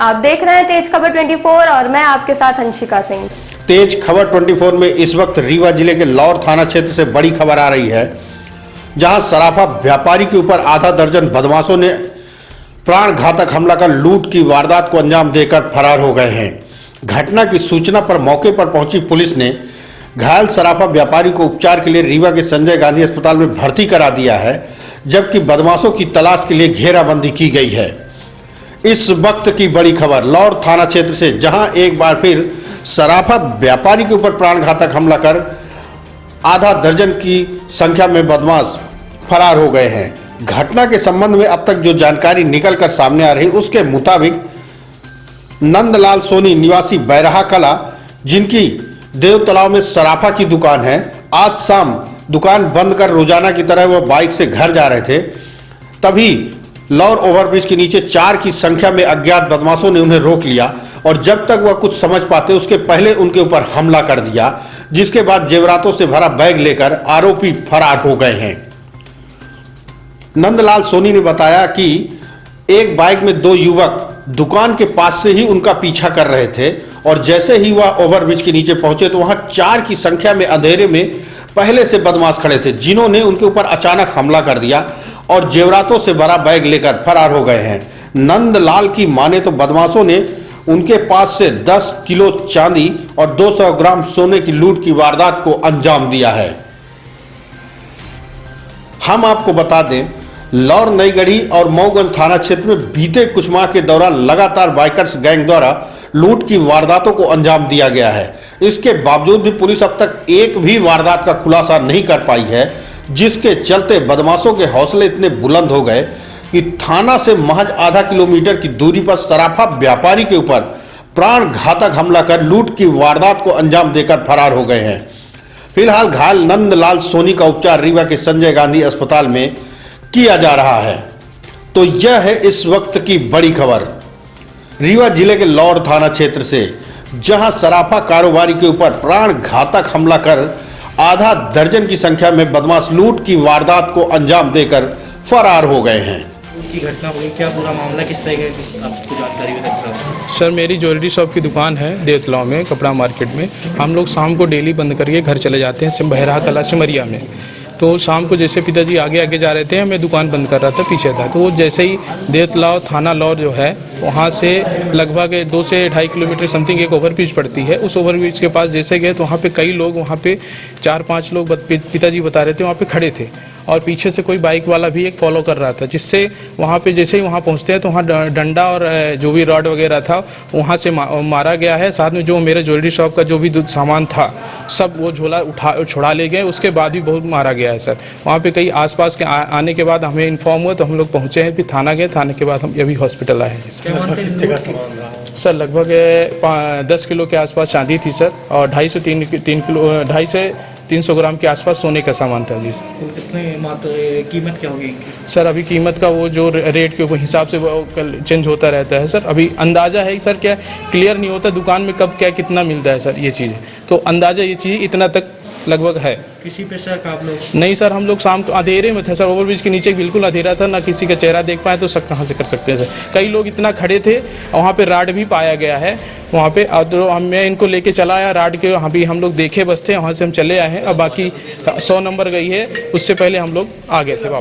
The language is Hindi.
आप देख रहे हैं तेज खबर 24 और मैं आपके साथ अंशिका सिंह। तेज खबर 24 में इस वक्त रीवा जिले के लौर थाना क्षेत्र से बड़ी खबर आ रही है, जहां सराफा व्यापारी के ऊपर आधा दर्जन बदमाशों ने प्राण घातक हमला कर लूट की वारदात को अंजाम देकर फरार हो गए हैं। घटना की सूचना पर मौके पर पहुंची पुलिस ने घायल सराफा व्यापारी को उपचार के लिए रीवा के संजय गांधी अस्पताल में भर्ती करा दिया है, जबकि बदमाशों की तलाश के लिए घेराबंदी की गई है। इस वक्त की बड़ी खबर लौर थाना क्षेत्र से, जहां एक बार फिर सराफा व्यापारी के ऊपर प्राणघातक हमला कर आधा दर्जन की संख्या में बदमाश फरार हो गए हैं। घटना के संबंध में अब तक जो जानकारी निकलकर सामने आ रही उसके मुताबिक नंदलाल सोनी निवासी बैरहा कला, जिनकी देव तालाब में सराफा की दुकान है, आज शाम दुकान बंद कर रोजाना की तरह वह बाइक से घर जा रहे थे, तभी लौर ओवरब्रिज के नीचे 4 की संख्या में अज्ञात बदमाशों ने उन्हें रोक लिया और जब तक वह कुछ समझ पाते उसके पहले उनके ऊपर हमला कर दिया, जिसके बाद जेवरातों से भरा बैग लेकर आरोपी फरार हो गए हैं। नंदलाल सोनी ने बताया कि एक बाइक में 2 युवक दुकान के पास से ही उनका पीछा कर रहे थे और जैसे ही वह ओवरब्रिज के नीचे पहुंचे तो वहां 4 की संख्या में अंधेरे में पहले से बदमाश खड़े थे, जिन्होंने उनके ऊपर अचानक हमला कर दिया और जेवरातों से भरा बैग लेकर फरार हो गए हैं। नंदलाल की माने तो बदमाशों ने उनके पास से 10 किलो चांदी और 200 ग्राम सोने की लूट की वारदात को अंजाम दिया है। हम आपको बता दें, लौर नईगढ़ी और मऊगंज थाना क्षेत्र में बीते कुछ माह के दौरान लगातार बाइकर्स गैंग द्वारा लूट की वारदातों को अंजाम दिया गया है। इसके बावजूद भी पुलिस अब तक एक भी वारदात का खुलासा नहीं कर पाई है, जिसके चलते बदमाशों के हौसले इतने बुलंद हो गए कि थाना से महज आधा किलोमीटर की दूरी पर सराफा व्यापारी के ऊपर प्राण घातक हमला कर लूट की वारदात को अंजाम देकर फरार हो गए हैं। फिलहाल घायल नंदलाल सोनी का उपचार रीवा के संजय गांधी अस्पताल में किया जा रहा है। तो यह है इस वक्त की बड़ी खबर रीवा जिले के लौर थाना क्षेत्र से, जहां सराफा कारोबारी के ऊपर प्राण घातक हमला कर आधा दर्जन की संख्या में बदमाश लूट की वारदात को अंजाम देकर फरार हो गए हैं। की घटना हुई, क्या पूरा मामला किस तरह का आपको जानकारी हो सकता है? सर, मेरी ज्वेलरी शॉप की दुकान है देवतलाव में, कपड़ा मार्केट में। हम लोग शाम को डेली बंद करके घर चले जाते हैं बहरा कला सिमरिया में। तो शाम को जैसे पिताजी आगे आगे जा रहे थे, मैं दुकान बंद कर रहा था, पीछे था। तो वो जैसे ही देवतलाव थाना लौर जो है, वहाँ से लगभग 2 से 2.5 किलोमीटर समथिंग एक ओवरब्रिज पड़ती है। उस ओवरब्रिज के पास जैसे गए तो वहाँ पे कई लोग, वहाँ पे 4-5 लोग पिताजी बता रहे थे वहाँ पे खड़े थे और पीछे से कोई बाइक वाला भी एक फॉलो कर रहा था, जिससे वहाँ पे जैसे ही वहाँ पहुँचते हैं तो वहाँ डंडा और जो भी रॉड वगैरह था वहाँ से मारा गया है। साथ में जो मेरे ज्वेलरी शॉप का जो भी सामान था सब वो झोला छुड़ा ले गए। उसके बाद भी बहुत मारा गया है सर। वहाँ पे कई आसपास के आने के बाद हमें इन्फॉर्म हुआ तो हम लोग पहुँचे हैं, फिर थाना गए, थाने के बाद हम अभी हॉस्पिटल आए हैं सर। लगभग 10 किलो के आसपास चांदी थी सर और 2.5 से 300 ग्राम के आसपास सोने का सामान था जी सर। तो कितने कीमत क्या होगी सर? अभी कीमत का वो जो रेट के हिसाब से वो चेंज होता रहता है सर। अभी अंदाज़ा है सर, क्या क्लियर नहीं होता दुकान में कब क्या कितना मिलता है सर, ये चीज़। तो अंदाज़ा ये चीज़ इतना तक लगभग है। किसी पे शक आप लोग? नहीं सर, हम लोग शाम को अंधेरे में थे सर, ओवरब्रिज के नीचे बिल्कुल अंधेरा था, ना किसी का चेहरा देख पाए तो शक कहाँ से कर सकते हैं सर। कई लोग इतना खड़े थे, वहाँ पे राड भी पाया गया है वहाँ पे। और मैं इनको लेके चला आया राड के, वहाँ भी हम लोग देखे बस थे, वहाँ से हम चले आए हैं। अब बाकी 100 नंबर गई है, उससे पहले हम लोग आ गए थे वापस।